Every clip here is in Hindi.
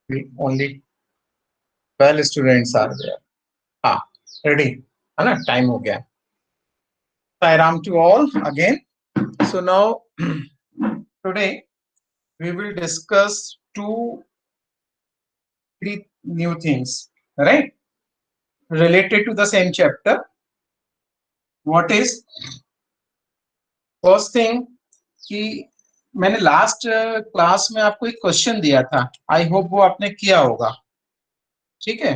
Only 12 students are there. हाँ, रेडी है ना, टाइम हो गया। Sairam to all again. So now today we will discuss three new things, right? Related to the same chapter. What is first thing कि मैंने लास्ट क्लास में आपको एक क्वेश्चन दिया था, आई होप वो आपने किया होगा, ठीक है।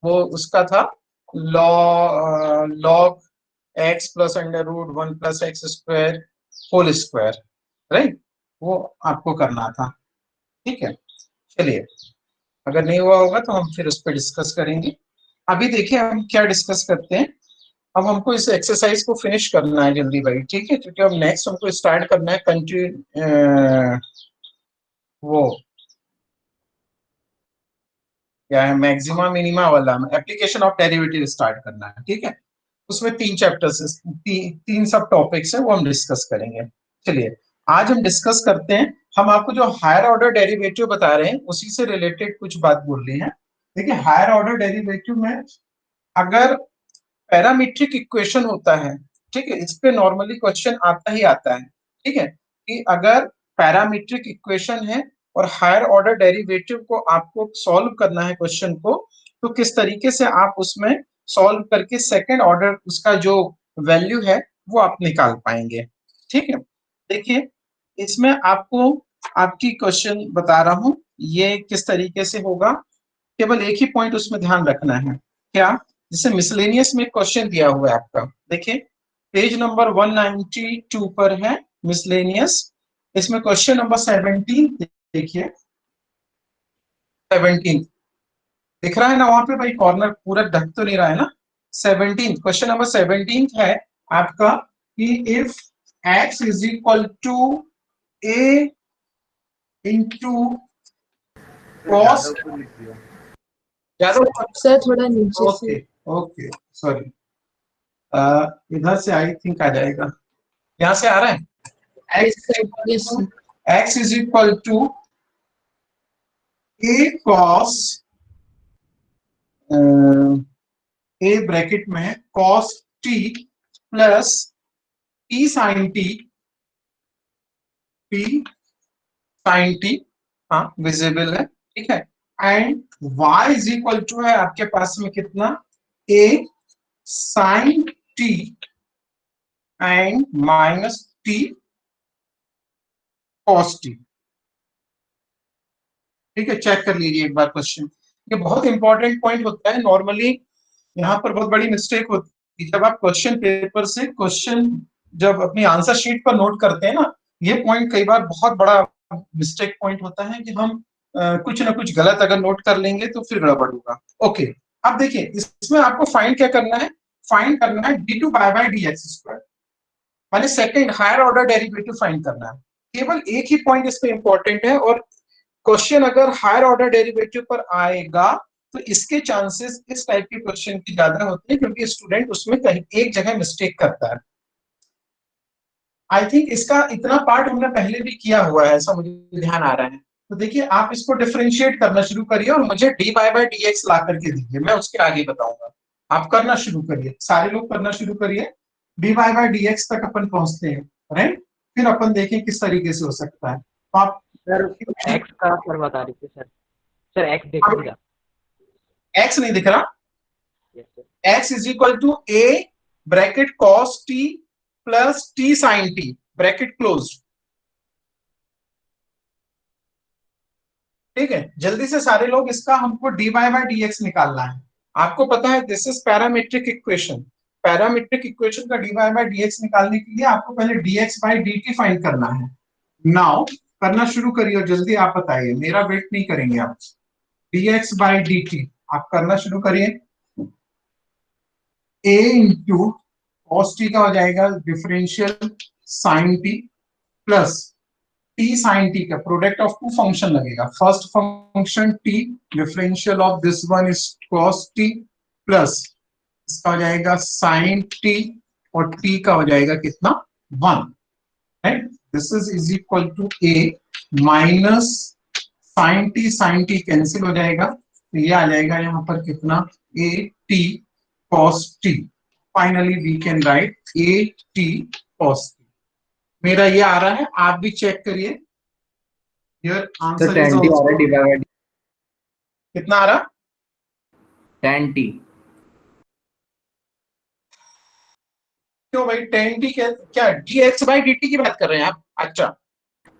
वो उसका था log x plus under root 1 plus X square whole square, right. वो आपको करना था, ठीक है। चलिए, अगर नहीं हुआ होगा तो हम फिर उस पर डिस्कस करेंगे। अभी देखिए हम क्या डिस्कस करते हैं। अब हमको इस एक्सरसाइज को फिनिश करना है जल्दी भाई, ठीक है, क्योंकि अब नेक्स्ट हमको स्टार्ट करना है कंटिन्यू वो क्या है, मैक्सिमा मिनिमा वाला एप्लीकेशन ऑफ डेरिवेटिव स्टार्ट करना है, ठीक है। उसमें 3 चैप्टर्स, तीन सब टॉपिक्स है, वो हम डिस्कस करेंगे। चलिए, आज हम डिस्कस करते हैं। हम आपको जो हायर ऑर्डर डेरिवेटिव बता रहे हैं उसी से रिलेटेड कुछ बात बोल रही है। देखिए, हायर ऑर्डर डेरिवेटिव में अगर पैरामीट्रिक इक्वेशन होता है, ठीक है, इस पे नॉर्मली क्वेश्चन आता ही आता है, ठीक है, कि अगर पैरामीट्रिक इक्वेशन है और हायर ऑर्डर डेरिवेटिव को आपको सॉल्व करना है क्वेश्चन को, तो किस तरीके से आप उसमें सॉल्व करके सेकंड ऑर्डर उसका जो वैल्यू है वो आप निकाल पाएंगे, ठीक है। देखिए, इसमें आपको आपकी क्वेश्चन बता रहा हूं, ये किस तरीके से होगा। केवल एक ही पॉइंट उसमें ध्यान रखना है, क्या, जैसे मिसलेनियस में क्वेश्चन दिया हुआ है आपका, देखिए पेज नंबर 192 पर है मिसलेनियस। इसमें क्वेश्चन नंबर 17 देखिए, 17 दिख रहा है ना वहां पे भाई, कॉर्नर पूरा ढक तो नहीं रहा है ना। 17 क्वेश्चन नंबर 17 है आपका कि if x is equal to a into cos, ज्यादा सर थोड़ा नीचे ओके से। ओके सॉरी, इधर से आई थिंक आ जाएगा, यहां से आ रहा है। x is equal to a cos, a bracket में cos t plus t sine t, t sine t, हाँ विजिबल है, ठीक है। And y is equal to है आपके पास में कितना, a sine t and minus t cos t, ठीक है। चेक कर लीजिए एक बार क्वेश्चन, ये बहुत इंपॉर्टेंट पॉइंट होता है। नॉर्मली यहाँ पर बहुत बड़ी मिस्टेक होती है, जब आप क्वेश्चन पेपर से क्वेश्चन जब अपनी आंसर शीट पर नोट करते हैं ना, ये पॉइंट कई बार बहुत बड़ा मिस्टेक पॉइंट होता है कि हम कुछ ना कुछ गलत अगर नोट कर लेंगे तो फिर गड़बड़ होगा। ओके, अब देखिए इसमें आपको फाइंड क्या करना है, फाइंड करना है D two by D x square, माने second higher order derivative find करना है। केवल एक ही पॉइंट इस पे इंपॉर्टेंट है, और क्वेश्चन अगर हायर ऑर्डर डेरिवेटिव पर आएगा तो इसके चांसेस इस टाइप के क्वेश्चन की ज्यादा होते हैं, क्योंकि स्टूडेंट उसमें कहीं एक जगह मिस्टेक करता है। आई थिंक इसका इतना पार्ट हमने पहले भी किया हुआ है, ऐसा मुझे ध्यान आ रहा है। तो देखिए, आप इसको डिफरेंशिएट करना शुरू करिए और मुझे डी बाय डी एक्स ला करके दीजिए, मैं उसके आगे बताऊंगा। आप करना शुरू करिए, सारे लोग करना शुरू करिए, डी बाय डी एक्स तक अपन पहुंचते हैं, राइट। फिर अपन देखें किस तरीके से हो सकता है। तो आप सर एक्स का सर बता रही थी सर एक्स देख नहीं रहा, एक्स नहीं दिख रहा, yes sir. X is equal to A bracket cos T plus T sine T bracket close, ठीक है। जल्दी से सारे लोग, इसका हमको डी बाय डी एक्स निकालना है। आपको पता है this is parametric equation, parametric equation का डी बाय डी एक्स निकालने के लिए आपको पहले D x by D T find करना है। नाउ करना शुरू करिए और जल्दी आप बताइए, मेरा वेट नहीं करेंगे आप। D x by D T आप करना शुरू करिए। ए इंटू कॉस टी का हो जाएगा differential sine T plus T sine T का प्रोडक्ट ऑफ टू फंक्शन लगेगा, first function T differential of this one is cos T plus इसका हो जाएगा साइन टी और टी का हो जाएगा कितना 1, right. This is equal to A minus sine T cancel हो जाएगा, तो ये आ जाएगा यहाँ पर कितना, A T cos T. Finally we can write A T cos T. मेरा ये आ रहा है, आप भी चेक करिए। योर तो आंसर इज 10 टी आ रहा है ऑल्सो, डिवाइड बाय कितना आ रहा, 10 टी। क्यों भाई 10t क्या dx बाई dt की बात कर रहे हैं आप? अच्छा,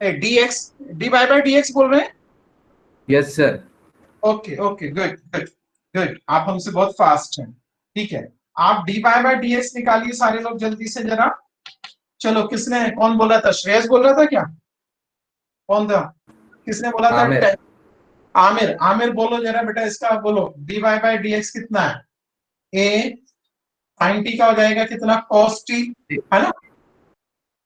dx dy बाई dx बोल रहे हैं? Yes sir. Okay okay, good good good, आप हमसे बहुत फास्ट हैं। ठीक है, आप dy बाई dx निकालिए सारे लोग जल्दी से जरा। चलो, किसने, कौन बोला था? श्रेयस बोल रहा था क्या? कौन था, किसने बोला था? आमिर। आमिर, आमिर बोलो जरा बेटा, इसका बोलो dy बाई dx कितना है? ए sin t का हो जाएगा कितना, cos t, है ना?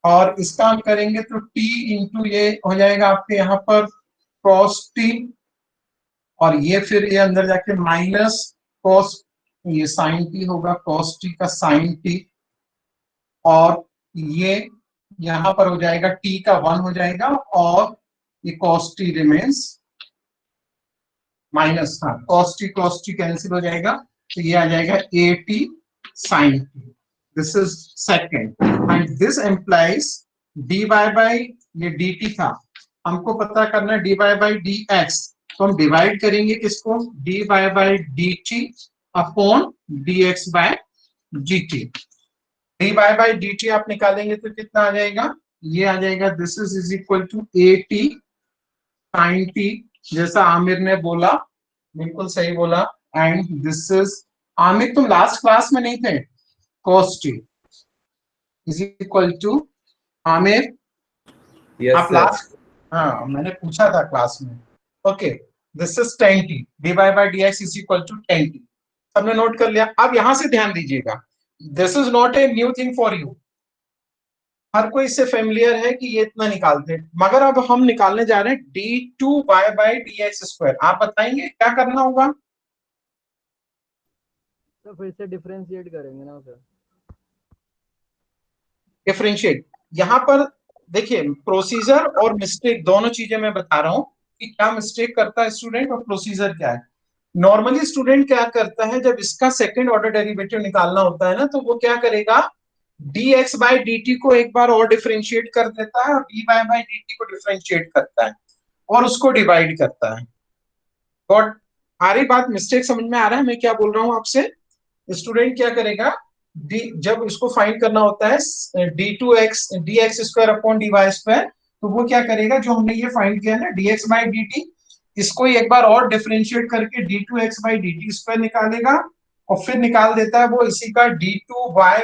और इसका हम करेंगे तो t इंटू ये हो जाएगा आपके यहाँ पर cos t, और ये फिर ये अंदर जाके माइनस cos, ये sin t होगा, cos t का sin t, और ये यहाँ पर हो जाएगा t का 1 हो जाएगा, और ये cos t रिमेन्स माइनस, हाँ cos t कैंसिल हो जाएगा, तो ये आ जाएगा a t sin t। This is second, and this implies dy by ये dt था, हमको पता करना है dy बाई dx, तो हम डिवाइड करेंगे किसको, dy by dt upon dx by dt। dy by dt आप निकालेंगे तो कितना आ जाएगा, ये आ जाएगा, this is equal to at sin t, जैसा आमिर ने बोला, बिल्कुल सही बोला। एंड दिस इज, आमिर तुम लास्ट क्लास में नहीं थे, cos t is equal to, Aamir yes आप सर। लास्ट, हाँ मैंने पूछा था क्लास में। Okay, this is 10t, dy by dx is equal to 10t। सबने नोट कर लिया? अब यहां से ध्यान दीजिएगा, this is not a new thing for you, हर कोई इससे फेमिलियर है कि ये इतना निकालते हैं, मगर अब हम निकालने जा रहे हैं d2 बाई dx स्क्वायर। आप बताएंगे क्या करना होगा? तो फिर से डिफरेंशिएट करेंगे ना सर? डिफरेंशिएट, यहाँ पर देखिए, प्रोसीजर और मिस्टेक दोनों चीजें मैं बता रहा हूं कि क्या मिस्टेक करता है स्टूडेंट और प्रोसीजर क्या है। नॉर्मली स्टूडेंट क्या करता है, जब इसका सेकंड ऑर्डर डेरिवेटिव निकालना होता है ना, तो वो क्या करेगा, dx बाई dt को एक बार और डिफरेंशिएट कर देता है, और dy बाई dt को डिफरेंशिएट करता है, और उसको डिवाइड करता है। गॉट, आ रही बात, मिस्टेक समझ में आ रहा है मैं क्या बोल रहा हूं आपसे? स्टूडेंट क्या करेगा, जब इसको फाइंड करना होता है d2x dx square upon dy square, तो वो क्या करेगा, जो हमने ये फाइंड किया ना dx बाई dt, इसको एक बार और डिफरेंशिएट करके d2x बाई dt स्क्वायर निकालेगा, और फिर निकाल देता है वो इसी का d2 बाई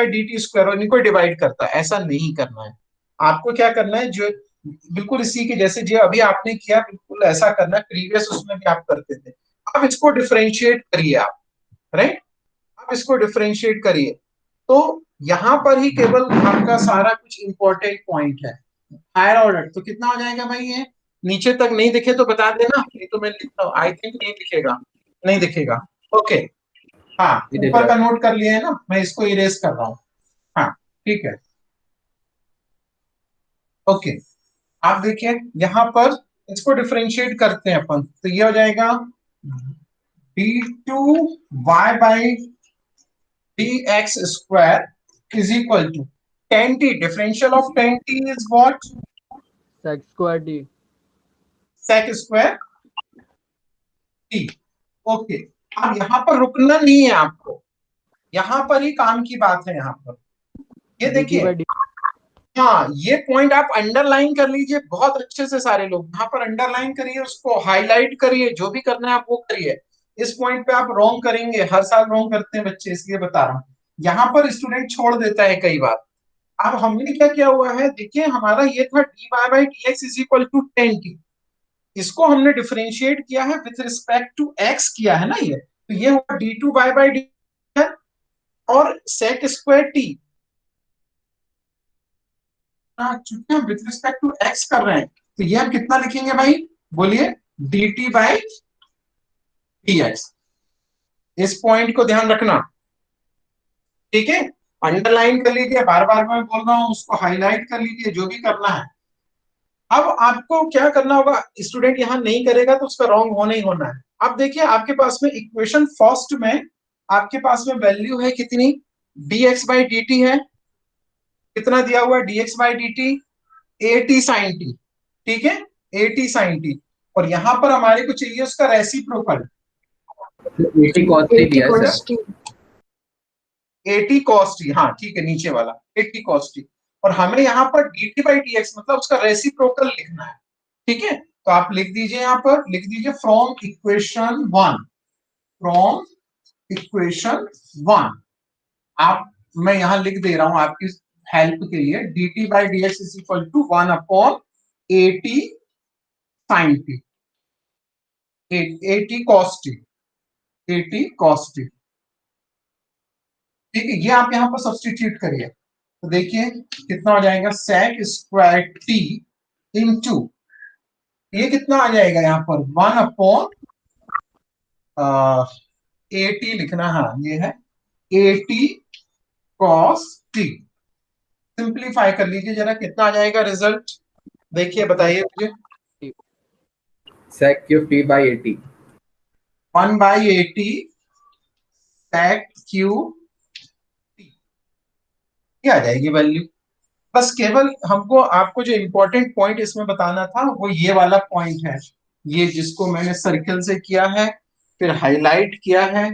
dt स्क्वायर, और इनको डिवाइड करता है। ऐसा नहीं करना है, आपको क्या करना है, जो बिल्कुल इसी के जैसे जो अभी आपने किया, बिल्कुल ऐसा करना है, प्रीवियस उसमें भी आप करते थे। अब इसको डिफरेंशिएट करिए आप, राइट, अब इसको डिफरेंशिएट करिए, तो यहां पर ही केवल आपका सारा कुछ इंपॉर्टेंट पॉइंट है। हायर ऑर्डर तो कितना हो जाएगा भाई, ये नीचे तक नहीं दिखे तो बता देना, नहीं तो मैं लिखता हूँ, आई थिंक नहीं दिखेगा, नहीं दिखेगा। ओके, हाँ ऊपर का नोट कर लिया है ना, मैं इसको इरेज कर रहा हूँ। हाँ ठीक है, ओके, आप देखिए यहां पर इसको डिफरेंशिएट करते हैं अपन, तो ये हो जाएगा d2 y by dx square is equal to 10t, differential of 10t is what, sec square t। sec square t। Okay, अब यहाँ पर रुकना नहीं है आपको, यहाँ पर ही काम की बात है। यहाँ पर ये dt देखिए, by dt। हाँ ये पॉइंट आप अंडरलाइन कर लीजिए बहुत अच्छे से, सारे लोग यहाँ पर अंडरलाइन करिए, उसको हाईलाइट करिए, जो भी करना है आप वो करिए। इस पॉइंट पे आप रॉन्ग करेंगे, हर साल रॉन्ग करते हैं बच्चे, इसलिए बता रहा हूँ। यहाँ पर स्टूडेंट छोड़ देता है कई बार। अब हमने क्या किया हुआ है, देखिए हमारा ये था dy by dx is equal to 10t, इसको हमने डिफरेंशिएट किया है विथ रिस्पेक्ट टू x किया है ना, ये तो ये हुआ d2 बाई dy, और sec स्क्वायर t, चूंकि हम विथ रिस्पेक्ट टू x कर रहे हैं, तो ये हम कितना लिखेंगे भाई, बोलिए, dt बाई dx। इस पॉइंट को ध्यान रखना, ठीक है, अंडरलाइन कर लीजिए, बार बार मैं बोल रहा हूं, उसको हाईलाइट कर लीजिए, जो भी करना है। अब आपको क्या करना होगा, स्टूडेंट यहां नहीं करेगा तो उसका रॉन्ग होना ही होना है। अब देखिए आपके पास में इक्वेशन फर्स्ट में आपके पास में वैल्यू है कितनी, dx बाई dt है, कितना दिया हुआ है dx by dt, A T sine T, ठीक है, ए टी साइन टी, और यहां पर हमारे को चाहिए उसका रेसिप्रोकल 80 cos t दिया है सर। 80 cos t, हाँ ठीक है, नीचे वाला 80 cos t, और हमें यहाँ पर dt बाई dx मतलब उसका रेसिप्रोकल लिखना है, ठीक है। तो आप लिख दीजिए, यहाँ पर लिख दीजिए from equation one, from equation one, आप, मैं यहां लिख दे रहा हूं आपकी हेल्प के लिए, dt by dx is equal to 1 upon 80 sine T, 80 cos t, 80 cos t, ठीक है। ये आप यहां पर सब्सटीट्यूट करिए तो देखिए कितना हो जाएगा, sec स्क्वायर टी इंटू, ये कितना आ जाएगा यहाँ पर 1 अपॉन 80 लिखना, हाँ ये है 80 cos t, सिंप्लीफाई कर लीजिए जरा, कितना आ जाएगा रिजल्ट, देखिए बताइए मुझे, sec cube t by 80। 1 by 80 sec cube t, ये आ जाएगी वैल्यू। बस केवल हमको आपको जो इंपॉर्टेंट पॉइंट इसमें बताना था वो ये वाला पॉइंट है, ये जिसको मैंने सर्कल से किया है फिर हाईलाइट किया है,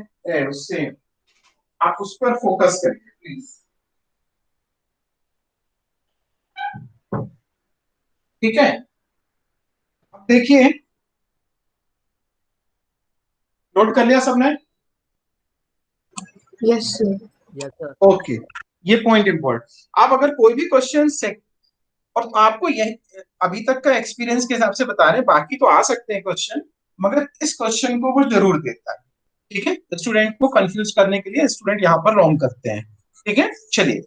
उससे आप उस पर फोकस करिए प्लीज, ठीक है। अब देखिए, नोट कर लिया सबने? Yes sir. ओके, ये पॉइंट इंपॉर्टेंट। आप अगर कोई भी क्वेश्चन से, और आपको यह अभी तक का एक्सपीरियंस के हिसाब से बता रहे हैं, बाकी तो आ सकते हैं क्वेश्चन, मगर इस क्वेश्चन को वो जरूर देता है, ठीक है। स्टूडेंट को कंफ्यूज करने के लिए स्टूडेंट यहाँ पर रॉन्ग करते हैं, ठीक है। चलिए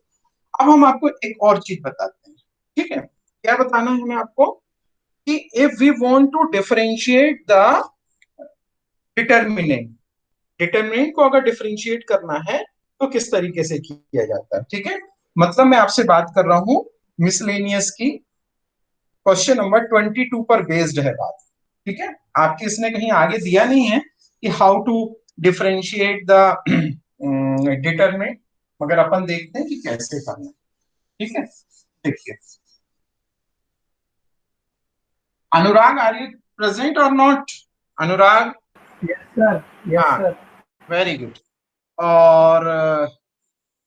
अब हम आपको एक और चीज बताते हैं, ठीक है। क्या बताना है हमें आपको, कि if we want to differentiate the determinant, determinant को अगर डिफरेंशिएट करना है तो किस तरीके से किया जाता है, ठीक है। मतलब मैं आपसे बात कर रहा हूं मिसलेनियस की, क्वेश्चन नंबर 22 पर बेस्ड है बात, ठीक है। आपके इसने कहीं आगे दिया नहीं है कि how to differentiate the determinant, मगर अपन देखते हैं कि कैसे करना है, ठीक है। देखिए, अनुराग आर यू प्रेजेंट और not, Anurag? Yes sir, yes हाँ, सर। वेरी गुड, और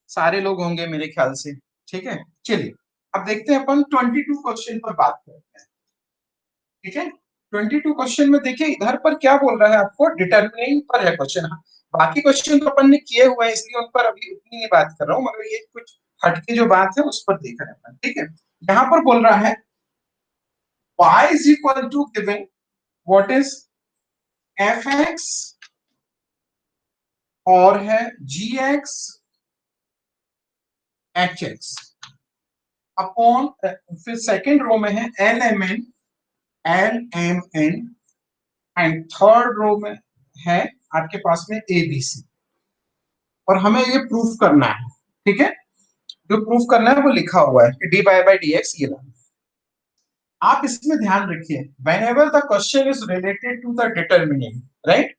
सारे लोग होंगे मेरे ख्याल से, ठीक है। चलिए अब देखते हैं अपन 22 क्वेश्चन पर बात करते हैं, ठीक है। 22 क्वेश्चन में देखिए इधर पर क्या बोल रहा है आपको, डिटरमिनेंट पर है क्वेश्चन, बाकी क्वेश्चन तो अपन ने किए हुए हैं इसलिए उन पर अभी उतनी नहीं बात कर रहा हूं, मगर ये कुछ हटके जो बात है उस पर देख रहे हैं, ठीक है। यहां पर बोल रहा है y is equal to given what is fx और है gx hx अपॉन, फिर सेकंड रो में है lmn एंड थर्ड रो में है आपके पास में एबीसी, और हमें ये प्रूफ करना है, ठीक है। जो प्रूफ करना है वो लिखा हुआ है D by by D x, ये लाना। आप इसमें ध्यान रखिए, whenever the question is related to the determinant, right,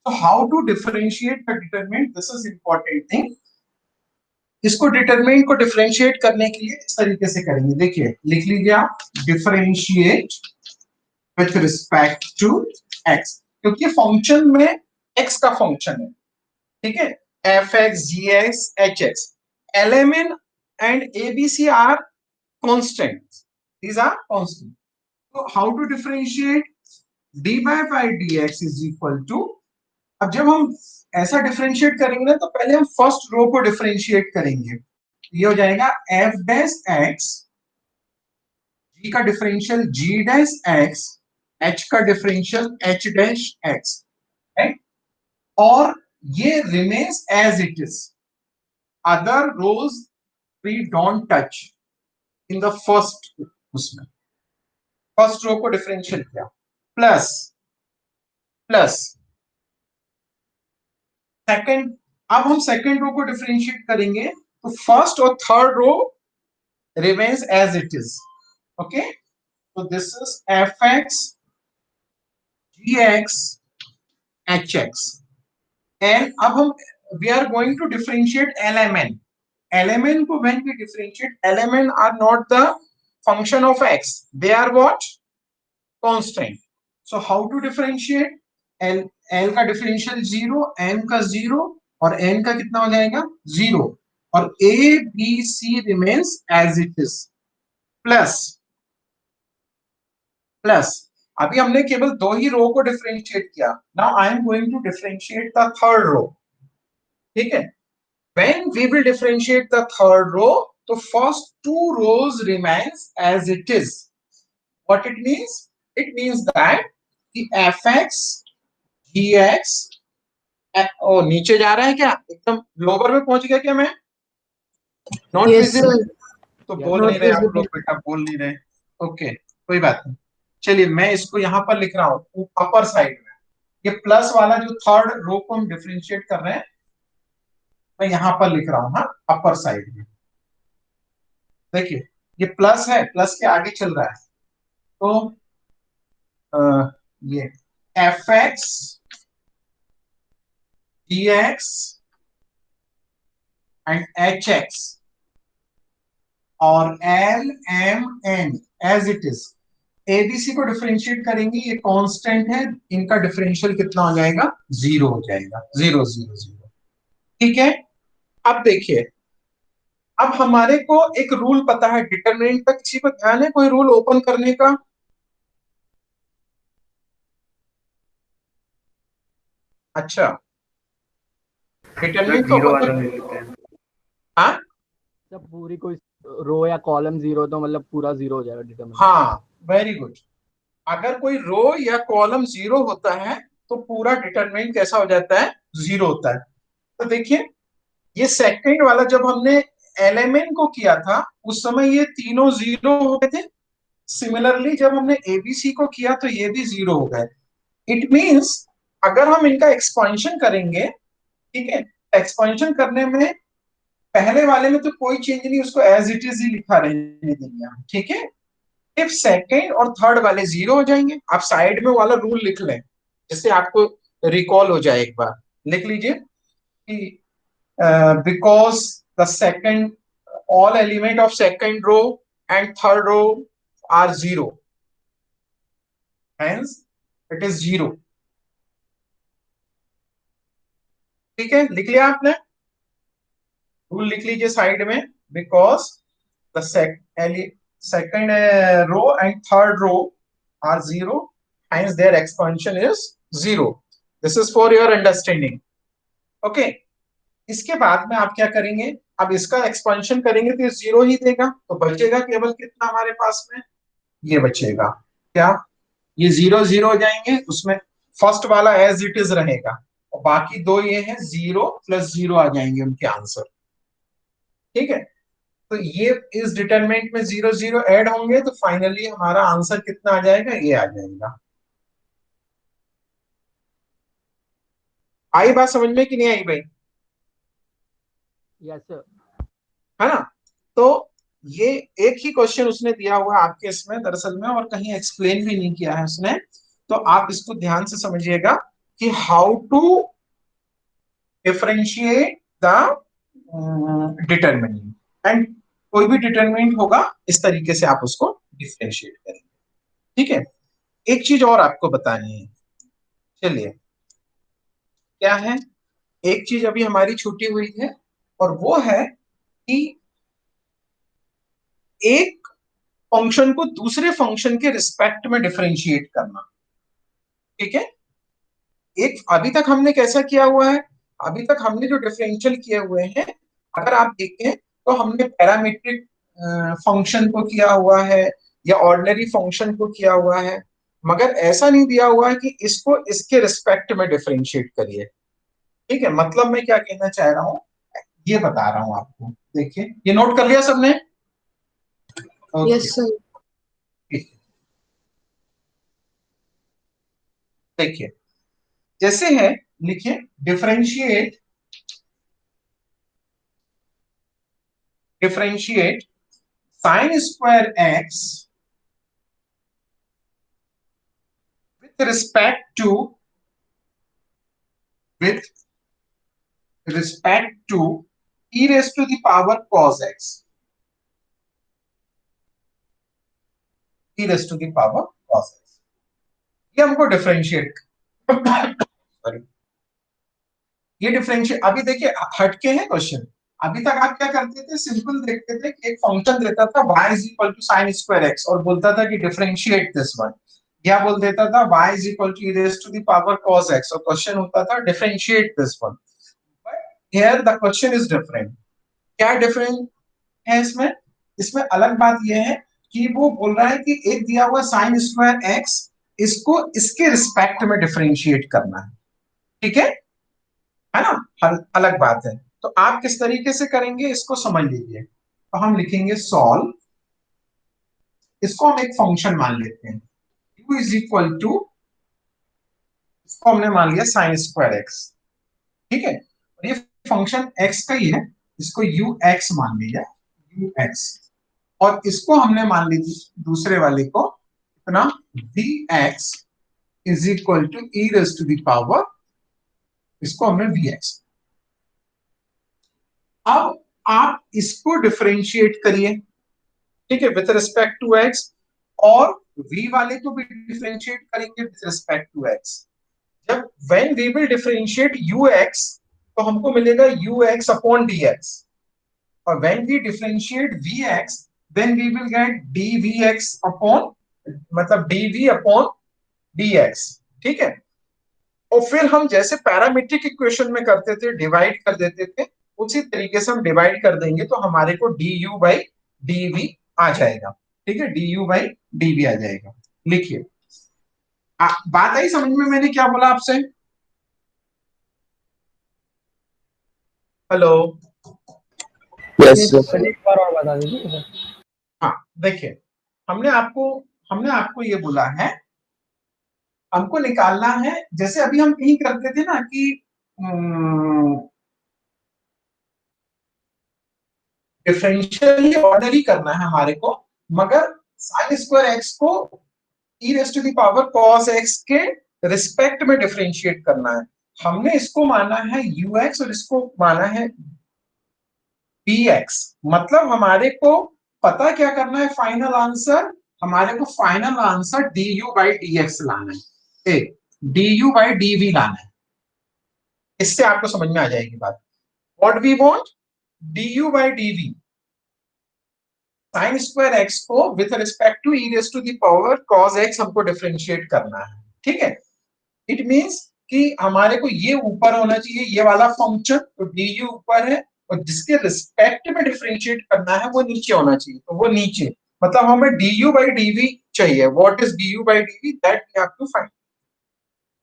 so how to differentiate the determinant, this is important thing। इसको डिटरमिनेंट को डिफरेंशिएट करने के लिए इस तरीके से करेंगे, देखिए लिख लीजिए आप, differentiate with respect to x, क्योंकि फंक्शन में x का फंक्शन है, ठीक है। fx gx hx, lmn and abc are constants, these are constant, so how to differentiate, dy by dx is equal to, अब जब हम ऐसा डिफरेंशिएट करेंगे ना तो पहले हम फर्स्ट रो को डिफरेंशिएट करेंगे, ये हो जाएगा f डैश x, g का differential g dash x, h का differential h dash x, right, और ये remains as it is, other rows we don't touch in the first, उसमें फर्स्ट रो को डिफरेंशिएट किया, प्लस प्लस सेकंड, अब हम सेकंड रो को डिफरेंशिएट करेंगे तो फर्स्ट और third row remains as it is, okay. तो this is F X G X H X and अब हम we are going to differentiate L M N को when we differentiate L M N are not the function of X, they are what constant. So how to differentiate L L का डिफरेंशियल जीरो, एम का जीरो और एन का कितना हो जाएगा जीरो और A B C remains as it is plus plus अभी हमने केवल दो ही रो को डिफरेंशिएट किया. Now I am going to differentiate the third row. ठीक है, when we will differentiate the third row, the first two rows remains as it is. What it means? It means that the fx gx ओ नीचे जा रहा है क्या, एकदम लोअर में पहुंच गया क्या मैं? नॉट विजिबल तो बोल नहीं रहे आप लोग, बेटा बोल नहीं रहे. ओके कोई बात नहीं, चलिए मैं इसको यहां पर लिख रहा हूं अपर साइड में. ये प्लस वाला जो थर्ड रो को हम डिफरेंशिएट कर रहे हैं मैं यहां पर लिख रहा हूं, हाँ अपर साइड में. देखिए ये प्लस है, प्लस के आगे चल रहा है तो ये F X D X and H X और L M N as it is. ABC को डिफरेंशिएट करेंगे, ये कांस्टेंट है, इनका डिफरेंशियल कितना हो जाएगा जीरो हो जाएगा, जीरो जीरो जीरो. ठीक है, अब देखिए अब हमारे को एक रूल पता है डिटरमिनेंट का, किसी को ध्यान है कोई रूल ओपन करने का? अच्छा डिटरमिनेंट जीरो तो वाला ले लेते हैं. हाँ जब पूरी कोई रो या कॉलम जीरो तो मतलब पूरा जीरो हो जाएगा डिटरमिनेंट. हाँ वेरी गुड. अगर कोई रो या कॉलम जीरो होता है तो पूरा डिटरमिनेंट कैसा हो जाता है जीरो होता है. तो देखिए ये सेकंड वाला जब हमने एलएमएन को किया था उस समय ये तीनों जीरो हो गए थे. सिमिलरली जब हमने एबीसी को किया तो ये भी जीरो हो गए. इट मींस अगर हम इनका एक्सपेंशन करेंगे, ठीक है, एक्सपेंशन करने में पहले वाले में तो कोई चेंज नहीं, उसको एज इट इज ही लिखा रहने देंगे हम. ठीक है, इफ सेकंड और थर्ड वाले जीरो हो जाएंगे, आप साइड में वाला रूल लिख लें जिससे आपको रिकॉल हो जाए. एक बार लिख लीजिए कि because the second all element of second row and third row are zero, hence it is zero. ठीक है, लिख लिया आपने, रूल लिख लीजिए साइड में. Because the second row and third row are zero, hence their expansion is zero. This is for your understanding. okay, इसके बाद में आप क्या करेंगे, अब इसका एक्सपेंशन करेंगे तो जीरो ही देगा, तो बचेगा केवल कितना हमारे पास में, ये बचेगा क्या, ये जीरो जीरो हो जाएंगे, उसमें फर्स्ट वाला एज इट इज रहेगा और बाकी दो ये हैं जीरो प्लस जीरो आ जाएंगे उनके आंसर. ठीक है, तो ये इस डिटरमिनेंट में जीरो जीरो ऐड होंगे तो फाइनली हमारा आंसर कितना आ जाएगा, ये आ जाएगा. आई बात समझ में कि नहीं आई भाई? Yes sir. है ना, तो ये एक ही क्वेश्चन उसने दिया हुआ है आपके इसमें दरअसल में, और कहीं एक्सप्लेन भी नहीं किया है उसने. तो आप इसको ध्यान से समझिएगा कि how to differentiate the determinant, and कोई भी डिटरमिनेंट होगा इस तरीके से आप उसको डिफरेंशिएट करेंगे. ठीक है, एक चीज और आपको बतानी है, चलिए क्या है, एक चीज अभी हमारी छूटी हुई है और वो है कि एक फंक्शन को दूसरे फंक्शन के रिस्पेक्ट में डिफरेंशिएट करना. ठीक है, एक अभी तक हमने कैसा किया हुआ है, अभी तक हमने जो डिफरेंशियल किए हुए हैं अगर आप देखें तो हमने पैरामीट्रिक फंक्शन को किया हुआ है या ऑर्डिनरी फंक्शन को किया हुआ है, मगर ऐसा नहीं दिया हुआ है कि इसको इसके रिस्पेक्ट में डिफरेंशिएट करिए. ठीक है, मतलब मैं क्या कहना चाह रहा हूं ये बता रहा हूं आपको. देखिए ये नोट कर लिया सबने? Yes sir. देखिए जैसे है, लिखिए differentiate sign square x with respect to e raised to the power cos x, e raised to the power cos x, ये हमको डिफरेंशिएट सॉरी ये डिफरेंशिएट। अभी देखिए हटके है क्वेश्चन। अभी तक आप क्या करते थे, सिंपल देखते थे कि एक फंक्शन देता था y is equal to sine square x और बोलता था कि डिफरेंशिएट दिस वन, या बोल देता था y is equal to e raise to the power cos x और क्वेश्चन होता था differentiate this one. But here the question is different. क्या डिफरेंट है इसमें? इसमें अलग बात यह है कि वो बोल रहा है कि एक दिया हुआ साइन स्क्वायर x, इसको इसके रिस्पेक्ट में डिफरेंशिएट करना है, ठीक है ना? अलग बात है। तो आप किस तरीके से करेंगे इसको समझ लीजिए। तो हम लिखेंगे सॉल्व, इसको हम एक फंक्शन मान लेते हैं u इज इक्वल टू, इसको हमने मान लिया साइन स्क्वायर x, ठीक है, और ये फंक्शन x का ही है, इसको ux मान लिया ux, और इसको हमने मान ली दूसरे वाले को इतना vx is equal to e raise to the power, इसको हमने vx। अब आप इसको डिफरेंशिएट करिए, ठीक है, विथ रिस्पेक्ट टू x, और v वाले को भी डिफरेंशिएट करेंगे विथ रिस्पेक्ट टू x। जब when we will differentiate ux तो हमको मिलेगा ux अपॉन dx, और when we differentiate vx then we will get dvx upon, मतलब dv अपॉन dx, ठीक है। और फिर हम जैसे पैरामीट्रिक इक्वेशन में करते थे, डिवाइड कर देते थे, उसी तरीके से हम डिवाइड कर देंगे तो हमारे को du बाई dv आ जाएगा, ठीक है, du बाई dv आ जाएगा। लिखिए, बात आई समझ में मैंने क्या बोला आपसे? हेलो, यस सर एक बार और बता दीजिए सर। हाँ देखिए, हमने आपको ये बोला है, हमको निकालना है, जैसे अभी हम कहीं करते थे ना कि डिफरेंशियल ऑर्डर ही करना है हमारे को, मगर साइन स्क्वायर एक्स को e raise to the power cos x के रिस्पेक्ट में डिफरेंशिएट करना है। हमने इसको माना है ux और इसको माना है bx, मतलब हमारे को पता क्या करना है, फाइनल आंसर, हमारे को final answer du by dx लाना है, du बाई dv लाना है। इससे आपको समझ में आ जाएगी बात। What we want, du by dv, sine square x को with respect to e raise to the power cos x हमको डिफरेंशिएट करना है, ठीक है। इट मींस कि हमारे को ये ऊपर होना चाहिए, ये वाला फंक्शन, तो du ऊपर है और जिसके रिस्पेक्ट में डिफरेंशिएट करना है वो नीचे होना चाहिए, तो वो नीचे, मतलब हमें du बाई dv चाहिए। What is du by dv, that we have to find.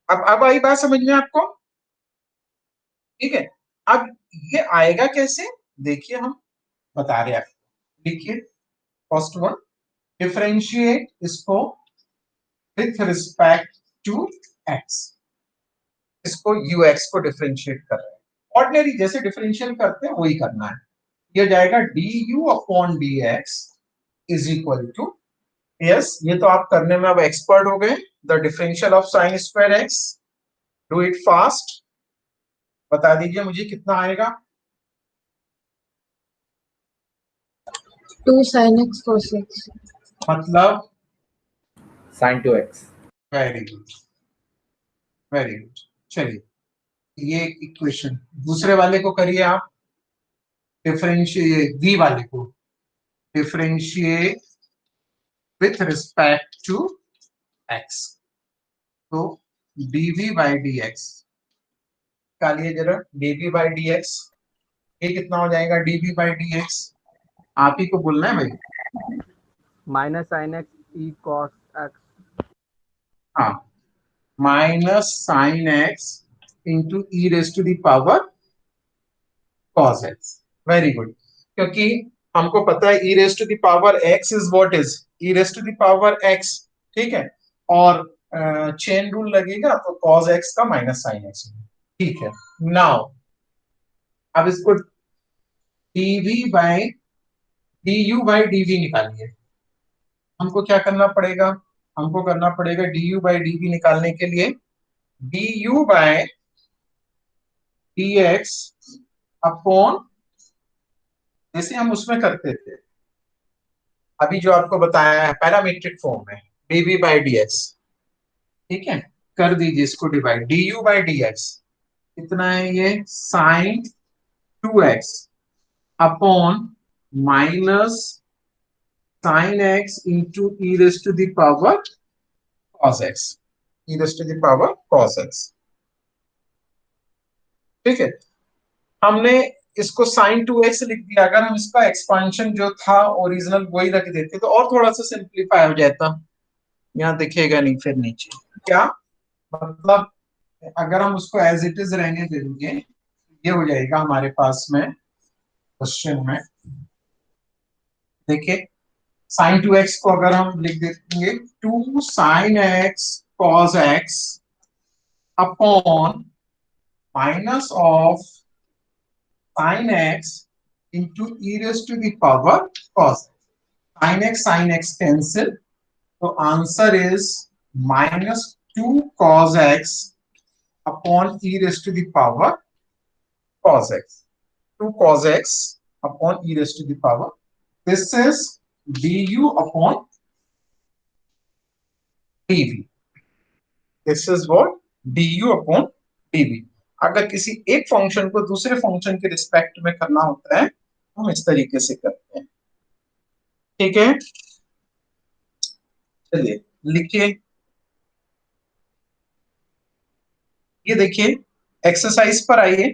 अब आई बात समझ में आपको, ठीक है। अब ये आएगा कैसे, देखिए हम बता रहे हैं, देखिए फर्स्ट वन, डिफरेंशिएट इसको विथ रिस्पेक्ट टू x, इसको ux को डिफरेंशिएट कर रहे हैं, ऑर्डिनरी जैसे डिफरेंशियल करते हैं वही करना है। ये जाएगा du upon dx is equal to, yes ये तो आप करने में अब एक्सपर्ट हो गए, the differential of sine square x, do it fast, बता दीजिए मुझे कितना आएगा। 2 sin x cos x, मतलब sin 2x। Very good, very good. चलिए ये इक्वेशन, दूसरे वाले को करिए आप, डिफरेंशिएट v वाले को differentiate with respect to x, तो dv बाई dx निकालिए जरा, dv बाई dx, ये कितना हो जाएगा dv बाई dx, आप ही को बोलना है भाई। Minus sine X E cos X, हाँ, minus sine X into E raise to the power cos x, very good, क्योंकि हमको पता है e raise to the power x is what is e raise to the power x, ठीक है, और चेन रूल लगेगा तो cos x का माइनस साइन x, ठीक है। नाउ अब इसको dv by du by dv निकालिए, हमको क्या करना पड़ेगा, हमको करना पड़ेगा du बाई डी निकालने के लिए du बाय dx अपॉन, जैसे हम उसमें करते थे अभी जो आपको बताया है पैरामीट्रिक फॉर्म में, dv बाई dx। ठीक है, कर दीजिए इसको डिवाइड, du बाई dx कितना है ये, sine 2x upon minus sine x into E raise to the power cos x, E raise to the power cos x। ठीक है, हमने इसको साइन 2x लिख दिया। अगर हम इसका एक्सपांशन जो था ओरिजिनल वही रख देते तो और थोड़ा सा सिंप्लीफाई हो जाता। यहाँ दिखेगा नहीं फिर नीचे क्या, मतलब अगर हम उसको एज इट इज रहने देंगे ये हो जाएगा हमारे पास में क्वेश्चन में। देखिए साइन 2x को अगर हम लिख देंगे 2 sine x cos x upon minus of sine x into E raise to the power cos। Sine x cancel, तो answer is minus 2 cos x upon E raise to the power cos x, 2 cos x upon e raised to the power, this is du upon dv, this is what du upon dv। अगर किसी एक फंक्शन को दूसरे फंक्शन के रिस्पेक्ट में करना होता है हम इस तरीके से करते हैं। ठीक है, चलिए लिखिए, ये देखिए एक्सरसाइज पर आइए,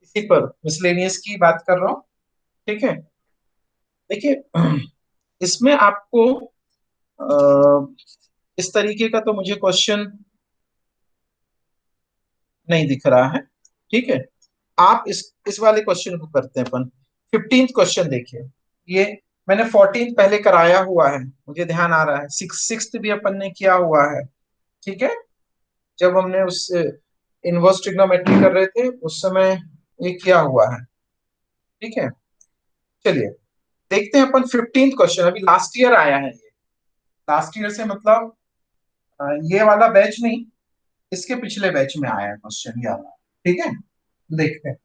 इसी पर मिसलेनियस की बात कर रहा हूं। ठीक है, देखिए इसमें आपको इस तरीके का तो मुझे क्वेश्चन नहीं दिख रहा है। ठीक है, आप इस वाले क्वेश्चन को करते हैं अपन। 15th क्वेश्चन देखिए, ये मैंने 14 पहले कराया हुआ है, मुझे ध्यान आ रहा है। सिक्स भी अपन ने किया हुआ है। ठीक है, जब हमने उस इनवर्स ट्रिग्नोमेट्री कर रहे थे उस समय ये किया हुआ है। ठीक है, चलिए देखते हैं अपन 15th क्वेश्चन, अभी लास्ट ईयर आया है ये। लास्ट ईयर से मतलब ये वाला बैच नहीं, इसके पिछले बैच में आया है क्वेश्चन ये वाला। ठीक है, देखते हैं।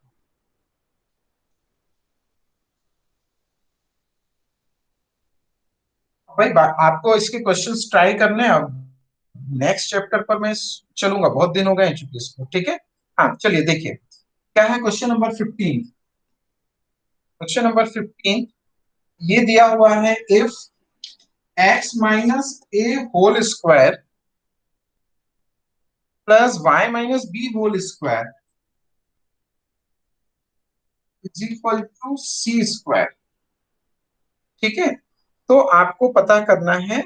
भाई आपको इसके क्वेश्चंस ट्राई करने हैं, अब नेक्स्ट चैप्टर पर मैं चलूंगा, बहुत दिन हो गए हैं चूंकि इसको। ठीक है, हाँ चलिए देखिए क्या है क्वेश्चन नंबर 15। क्वेश्चन नंबर 15 ये दिया हुआ है, if x minus A whole square plus y minus B whole square is equal to C square. ठीक है, तो आपको पता करना है,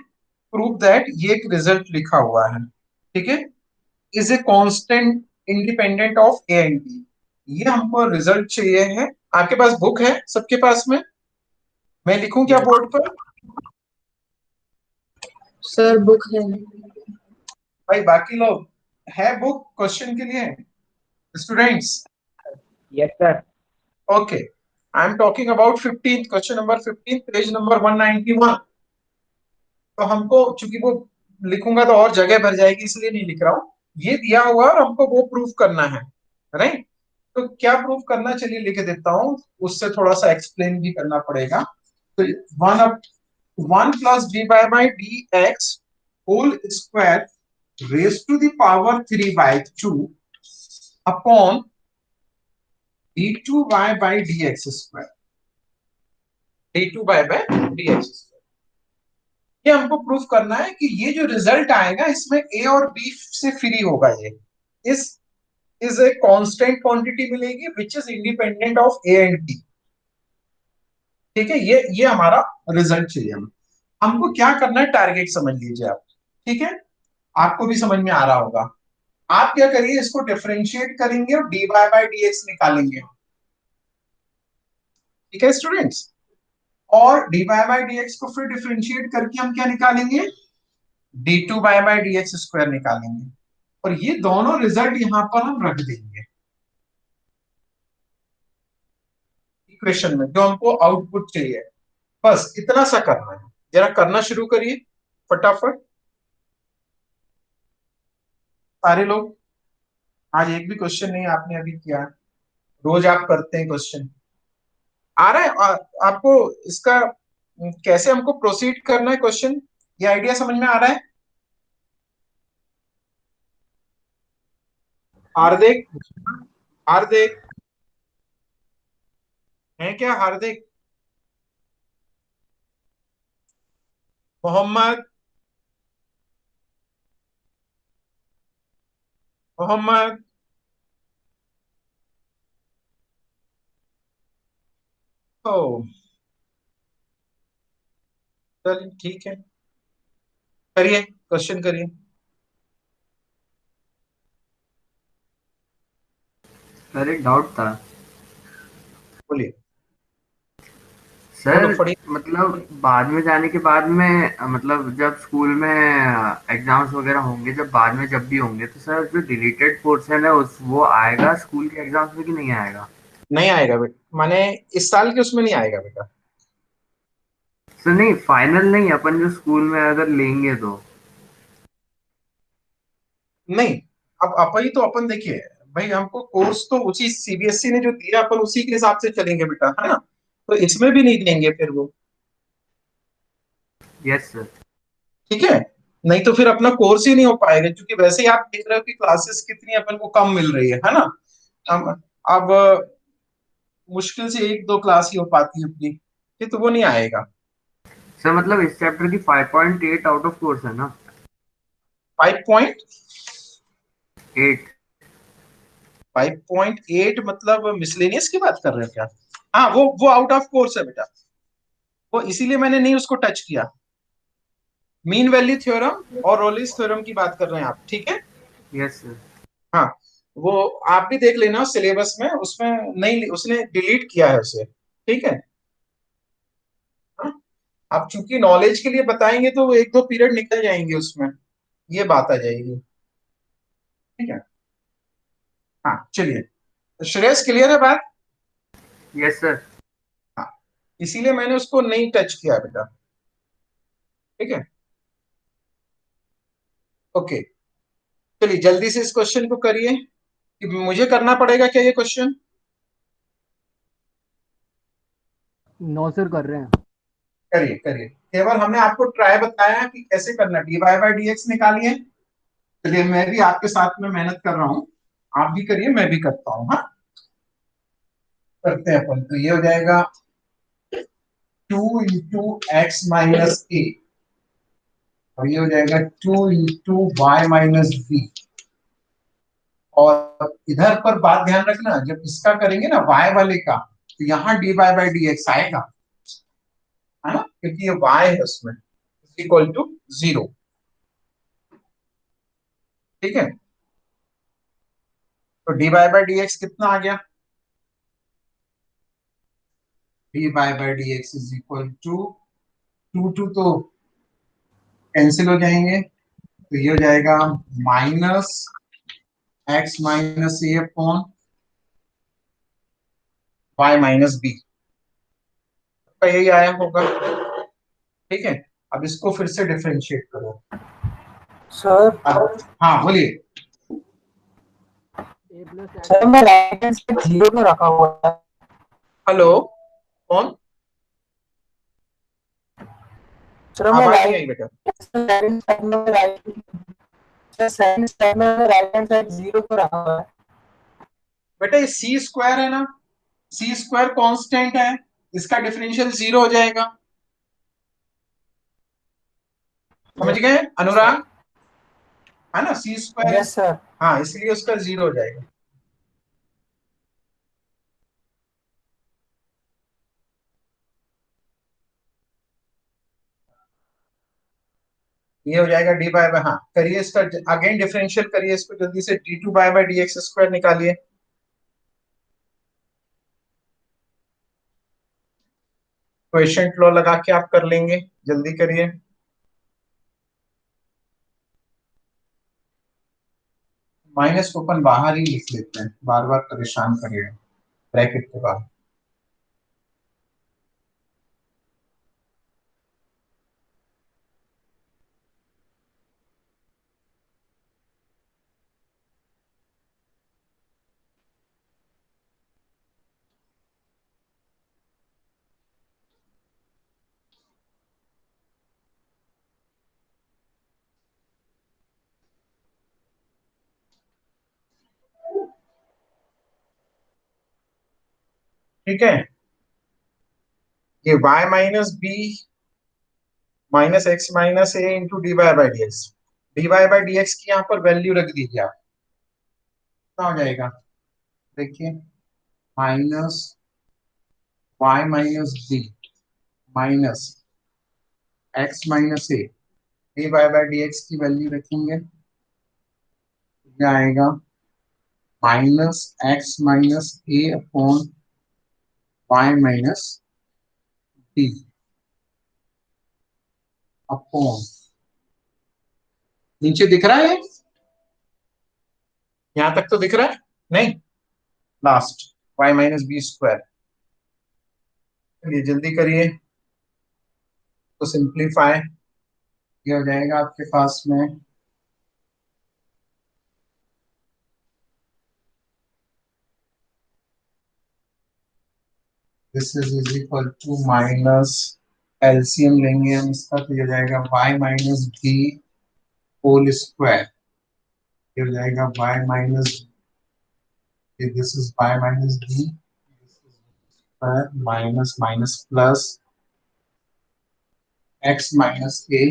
प्रूव दैट ये एक रिजल्ट लिखा हुआ है। ठीक है, is a constant independent of a and b, ये हमको रिजल्ट चाहिए है। आपके पास बुक है सबके पास में, मैं लिखूं क्या बोर्ड पर? सर बुक है। भाई बाकी लोग है बुक क्वेश्चन के लिए, students? Yes, sir. Okay, I am talking about 15 question number 15 page number 191। तो हमको चूंकि वो लिखूंगा तो और जगह भर जाएगी इसलिए नहीं लिख रहा हूं, ये दिया हुआ और हमको वो प्रूफ करना है, राइट? तो क्या प्रूफ करना, चलिए लिख देता हूं, उससे थोड़ा सा एक्सप्लेन भी करना पड़ेगा। तो one plus d by D x whole square raise to the power 3/2 upon d two y by D x square, d two y by D x square. ये हमको प्रूफ करना है कि ये जो रिजल्ट आएगा इसमें ए और बी से फ्री होगा, ये इस इज ए कांस्टेंट क्वांटिटी मिलेगी which is independent of a and b. ठीक है, ये हमारा रिजल्ट चाहिए हमको क्या करना है, टारगेट समझ लीजिए आप। ठीक है, आपको भी समझ में आ रहा होगा। आप क्या करिए, इसको डिफरेंशिएट करेंगे और d Y by D x निकालेंगे। ठीक है स्टूडेंट्स, और d Y by D x को फिर डिफरेंशिएट करके हम क्या निकालेंगे, d two y by D x square निकालेंगे, और ये दोनों रिजल्ट यहां पर हम रख देंगे इक्वेशन में जो हमको आउटपुट चाहिए। बस इतना सा करना है, जरा करना शुरू करिए। फटाफट सारे लोग। आज एक भी क्वेश्चन नहीं आपने अभी किया। रोज आप करते हैं क्वेश्चन। आ रहा है आपको इसका कैसे हमको प्रोसीड करना है क्वेश्चन, ये आइडिया समझ में आ रहा है? हार्दिक, हार्दिक है क्या? हार्दिक, मोहम्मद, मोहम्मद। ओ चलिए ठीक है, करिए क्वेश्चन करिए। सर एक डाउट था। बोलिए। बोलो सर पढ़िए। मतलब बाद में जाने के बाद में मतलब जब स्कूल में एग्जाम्स वगैरह होंगे, जब बाद में जब भी होंगे, तो सर जो डिलीटेड पोर्शन है उस वो आएगा स्कूल के एग्जाम्स में कि नहीं आएगा? नहीं आएगा बेटा, माने इस साल के उसमें नहीं आएगा बेटा। सर नहीं, फाइनल नहीं, अपन जो स्कूल में अगर लेंगे तो। नहीं, अब अपन ही तो अपन देखिए भाई, हमको कोर्स तो उसी सीबीएसई ने जो दिया अपन उसी के हिसाब से चलेंगे बेटा, है ना? तो इसमें भी नहीं देंगे फिर वो। Yes sir. ठीक है, नहीं तो फिर अपना कोर्स ही नहीं हो पाएगा, क्योंकि वैसे ही आप देख रहे हो कि क्लासेस कितनी अपन को कम मिल रही है ना? अब मुश्किल से एक दो क्लास ही हो पाती है अपनी, ये तो वो नहीं आएगा। सर मतलब इस चैप्टर की 5.8 आउट ऑफ कोर्स है ना? 5.8? 8। 5.8 मतलब मिसलेनियस की बात कर रहे हो क्या? हाँ, वो आउट ऑफ कोर्स है बेटा, वो इसीलिए मैंने नहीं उसको टच किया। मीन वैल्यू थ्योरम और रोलिस थ्योरम की बात कर रहे हैं आप, ठीक है? Yes sir. हाँ, वो आप भी देख लेना सिलेबस में, उसमें नहीं, उसने डिलीट किया है उसे, ठीक है? हाँ? आप चूंकि नॉलेज के लिए बताएंगे तो वो एक दो पीरियड निकल जाएंगे उसमें, ये बात आ जाएगी। ठीक है, हाँ चलिए। श्रेयस, क्लियर है बात? Yes sir. हाँ, इसीलिए मैंने उसको नहीं टच किया बेटा। ठीक है, ओके। चलिए जल्दी से इस क्वेश्चन को करिए, कि मुझे करना पड़ेगा क्या ये क्वेश्चन? नो सर कर रहे हैं। करिए करिए, केवल हमने आपको ट्राई बताया कि कैसे करना, d Y by D x निकालिए। चलिए मैं भी आपके साथ में मेहनत कर रहा हूँ, आप भी करिए मैं भी करता हूँ। हाँ, करते हैं अपन। तो ये हो जाएगा 2 × x - a, और ये हो जाएगा 2 × y - b। और इधर पर बात ध्यान रखना, जब इसका करेंगे ना y वाले का, तो यहाँ d Y by D x आएगा, है ना? क्योंकि ये y है उसमें, इक्वल टू 0। ठीक है, तो d Y by D x कितना आ गया? D Y by D x is equal to 2 तो कैंसिल हो जाएंगे, तो ये हो जाएगा -x - a upon y - b, का यही आया होगा। ठीक है, अब इसको फिर से डिफरेंशिएट करो। सर अब हाँ बोलिए। ए प्लस सर मैं राइट हैंड साइड 0 में रखा हुआ है। हेलो, कौन? सर मैं आवाज नहीं आई राइट बेटा। सेकंड साइड में राइट सर सेकंड साइड में राइट हैंड साइड 0 पे रखा हुआ है। बेटा ये सी स्क्वायर है ना, सी स्क्वायर कांस्टेंट है, इसका डिफरेंशियल 0 हो जाएगा। समझ गए अनुराग? है ना, सी स्क्वायर है। Yes sir. हाँ, इसलिए उसका 0 हो जाएगा। ये हो जाएगा डी बाई बाई, हाँ करिए इसका अगेन डिफरेंशियल करिए इसको जल्दी से, d2 by D x square निकालिए। क्वेशंट लॉ लगा के आप कर लेंगे, जल्दी करिए। माइनस को अपन बाहर ही लिख लेते हैं, बार बार परेशान करिएगा ब्रैकेट के बाद। ठीक है, ये y minus B minus x minus a into d Y by D x, d Y by D x की यहाँ पर वैल्यू रख दीजिए आप, कितना हो जाएगा देखिए, minus y minus B minus x minus A D Y by D x की वैल्यू रखेंगे, क्या आएगा माइनस एक्स माइनस ए upon Y minus B upon, नीचे दिख रहा है, यहां तक तो दिख रहा है नहीं, last y minus B square, चलिए जल्दी करिए तो सिंप्लीफाई, ये हो जाएगा आपके पास में this is equal to minus, LCM लेंगे हम इसका तो ये हो जाएगा y minus B whole square, ये हो जाएगा y minus, this is y minus B square minus minus plus x minus A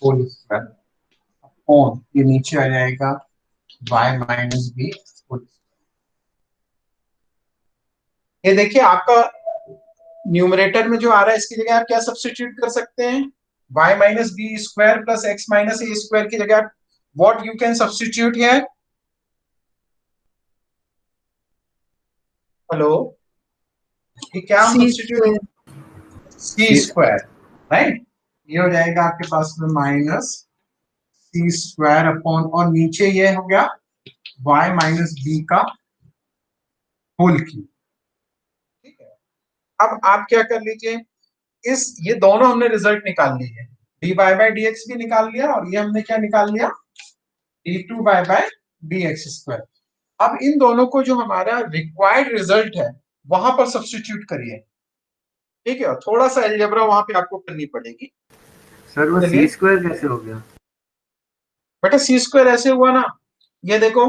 whole square upon, ये नीचे आ जाएगा y माइनस बी होल। ये देखिए आपका न्यूमरेटर में जो आ रहा है इसकी जगह आप क्या सब्स्टिट्यूट कर सकते हैं, y minus B square plus X minus A square की जगह what you can substitute here, hello, ये क्या हम सब्स्टिट्यूट, सी स्क्वायर, राइट, ये हो जाएगा आपके पास में माइनस सी स्क्वायर अपॉन, और नीचे ये हो गया y माइनस बी का होल क्यूब, ठीक है। अब आप क्या कर लीजिए, इस ये दोनों हमने रिजल्ट निकाल लिए, d Y by D x भी निकाल लिया और ये हमने क्या निकाल लिया, d two y by D x square. अब इन दोनों को जो हमारा रिक्वायर्ड रिजल्ट है वहां पर सब्स्टिट्यूट करिए, ठीक है, और थोड़ा सा अलजेब्रा वहां पे आपको करनी पड़ेगी। सर वो सी स्क्वायर कैसे हो गया? बेटा सी स्क्वायर ऐसे हुआ ना, ये देखो,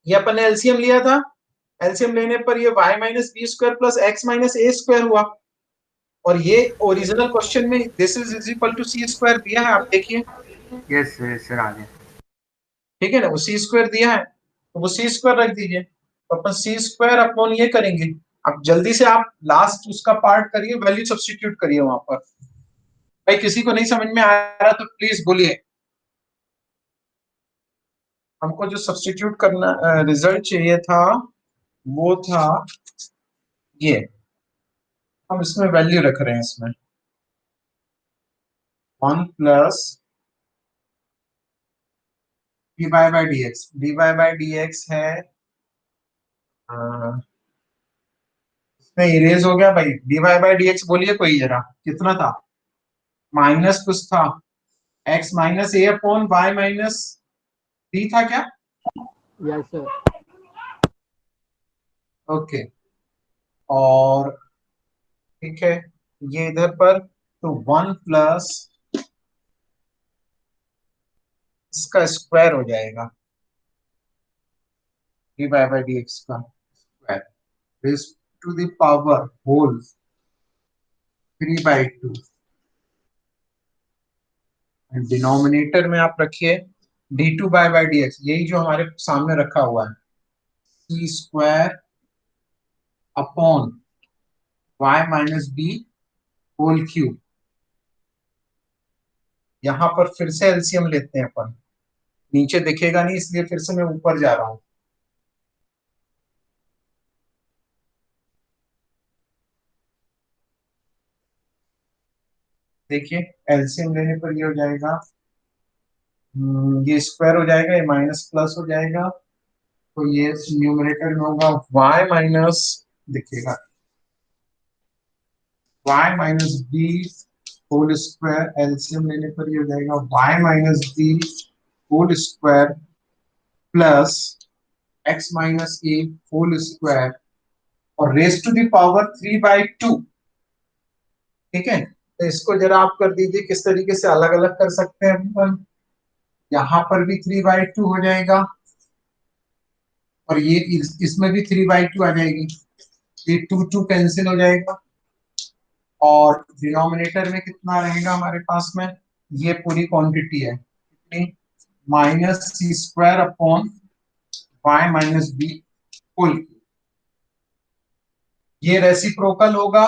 ये अपन ने एलसीएम लिया था, एलसीएम लेने पर ये y minus B square plus X minus A square हुआ, और ये ओरिजिनल क्वेश्चन में this is equal to C square दिया है, आप देखिए, यस सर आ गया, ठीक है ना, वो सी स्क्वायर दिया है तो वो सी स्क्वायर रख दीजिए, तो अपन सी स्क्वायर अपॉन ये करेंगे। अब जल्दी से आप लास्ट उसका पार्ट करिए, वैल्यू सब्स्टिट्यूट करिए वहां पर, भाई किसी को नहीं समझ में आ रहा तो प्लीज बोलिए, हमको जो सब्स्टिट्यूट करना रिजल्ट चाहिए था वो था ये, हम इसमें वैल्यू रख रहे हैं, इसमें 1 plus d Y by D x, d Y by D x है, इसमें इरेज हो गया भाई, d Y by D x बोलिए कोई जरा, कितना था, माइनस कुछ था, एक्स माइनस ए अपॉन वाई माइनस बी था क्या, यस सर, ओके, और ठीक है, ये इधर पर तो 1 प्लस इसका स्क्वायर हो जाएगा, D Y by D X का square raise to the power whole 3/2, denominator में आप रखिए D two by D X, यही जो हमारे सामने रखा हुआ है, C square upon Y minus B whole cube, यहां पर फिर से एलसीएम लेते हैं अपन, नीचे दिखेगा नहीं इसलिए फिर से मैं ऊपर जा रहा हूं, देखिए एलसीएम लेने पर ये हो जाएगा, ये स्क्वायर हो जाएगा, ये माइनस प्लस हो जाएगा, तो ये न्यूमरेटर में होगा y माइनस, देखिएगा y minus B whole square, LCM लेने पर ये हो जाएगा y minus B whole square plus x minus ए होल स्क्वायर और रेज टू द पावर 3/2, ठीक है। तो इसको जरा आप कर दीजिए किस तरीके से अलग अलग कर सकते हैं अपन, यहाँ पर भी 3/2 हो जाएगा और ये इसमें भी 3/2 आ जाएगी, ये 2 कैंसिल हो जाएगा और डिनोमिनेटर में कितना रहेगा हमारे पास में, ये पूरी क्वांटिटी है कितनी, माइनस सी square upon Y minus B whole. ये रेसिप्रोकल होगा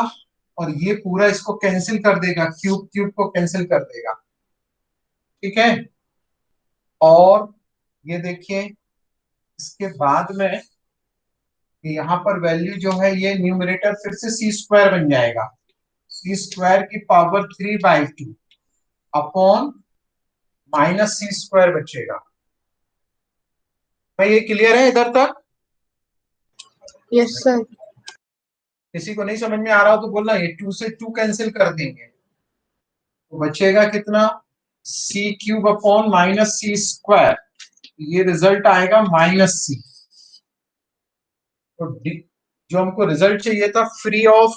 और ये पूरा इसको कैंसिल कर देगा, क्यूब क्यूब को कैंसिल कर देगा, ठीक है। और ये देखिए इसके बाद में यहाँ पर वैल्यू जो है ये न्यूमरेटर फिर से सी स्क्वायर बन जाएगा, सी स्क्वायर की पावर 3/2 अपॉन माइनस सी स्क्वायर बचेगा। भाई ये क्लियर है इधर तक? Yes, sir. किसी को नहीं समझ में आ रहा हो तो बोलना, ये 2 से 2 कैंसिल कर देंगे तो बचेगा कितना, सी क्यूब अपॉन माइनस सी स्क्वायर, ये रिजल्ट आएगा माइनस सी। तो जो हमको रिजल्ट चाहिए था free of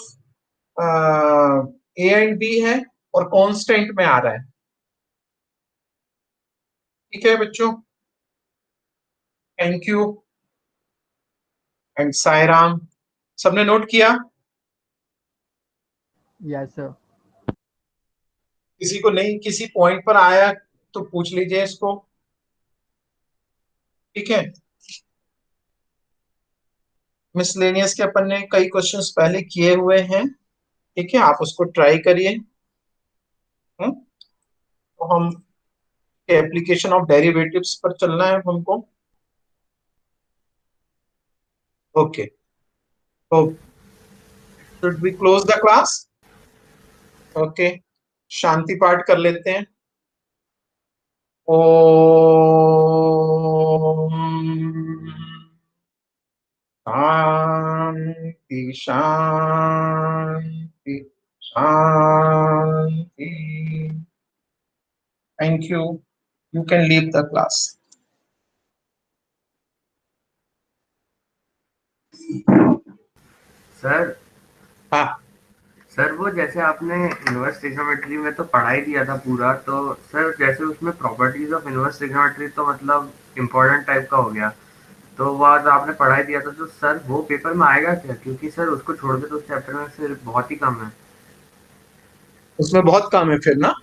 a and b है और कांस्टेंट में आ रहा है, ठीक है बच्चों। Thank you and Sai Ram. सबने नोट किया? Yes sir. किसी को नहीं किसी पॉइंट पर आया तो पूछ लीजिए इसको, ठीक है। मिसलेनियस के अपन ने कई क्वेश्चंस पहले किए हुए हैं, ठीक है, आप उसको ट्राई करिए। तो हम एप्लीकेशन ऑफ डेरिवेटिव्स पर चलना है हमको। ओके, तो should we close the class? Okay, शांति पाठ कर लेते हैं। ओम शांति शांति शांति। Thank you, you can leave the class. Sir हाँ सर वो जैसे आपने इनवर्स ट्रिग्नोमेट्री में तो पढ़ा ही दिया था पूरा, तो सर जैसे उसमें प्रॉपर्टीज ऑफ इनवर्स ट्रिग्नोमेट्री तो मतलब इम्पोर्टेंट टाइप का हो गया, तो वो आज आपने पढ़ा ही दिया था, तो सर वो पेपर में आएगा क्या? क्योंकि सर उसको छोड़ के तो उस चैप्टर में फिर बहुत ही कम है। उसमें बहुत काम है फिर ना।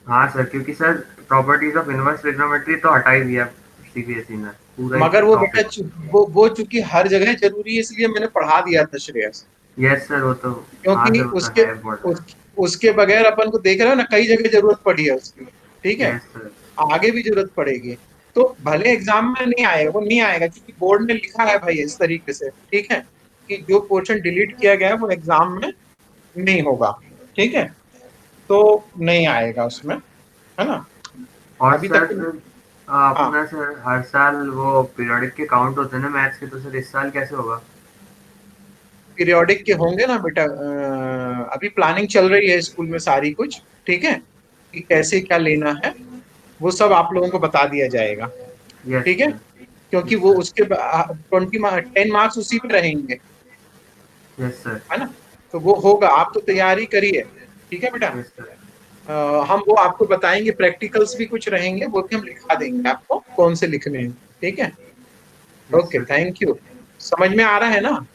हाँ सर, क्योंकि sir properties of inverse trigonometry तो हटा ही दिया सीबीएसई ने पूरा ही मगर वो बेटा टॉपिक। वो चूंकि हर जगह जरूरी है इसलिए मैंने पढ़ा दिया था श्रेयस, यस सर, वो तो हाँ क्योंकि सर, वो तो उसके है इम्पोर्टेंट। उसके बगैर अपन को देख रहे हो ना, कई जगह जरूरत पड़ी है उसकी, ठीक है, यस सर। आगे भी जरूरत पड़ेगी। तो भले एग्जाम में नहीं आएगा, वो नहीं आएगा क्योंकि बोर्ड ने लिखा है भाई इस तरीके से, ठीक है, कि जो पोर्शन डिलीट किया गया है वो एग्जाम में नहीं होगा, ठीक है, तो नहीं आएगा उसमें, है ना। और अभी सर तक हाँ, अपना सर हर साल वो पीरियोडिक के काउंट होते हैं ना मैथ्स के, तो सर इस साल कैसे होगा? पीरियोडिक के होंगे ना बेटा, अभी प्लानिंग चल रही है स्कूल में सारी कुछ, ठीक है, कि कैसे क्या लेना है वो सब आप लोगों को बता दिया जाएगा, यस ठीक है, सर। क्योंकि यस वो सर। उसके 10 मार्क्स उसी पे रहेंगे, यस सर। है ना। तो वो होगा, आप तो तैयारी करिए, ठीक है बेटा। Yes sir. हम वो आपको बताएंगे, प्रैक्टिकल्स भी कुछ रहेंगे, वो भी हम लिखा देंगे आपको कौन से लिखने हैं, ठीक है। Yes okay, sir. Thank you. समझ में आ रहा है ना?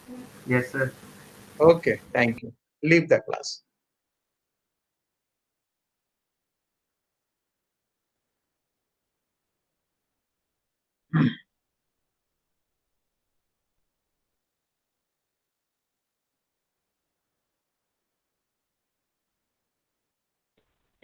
Yes sir. Okay, thank you, leave the class.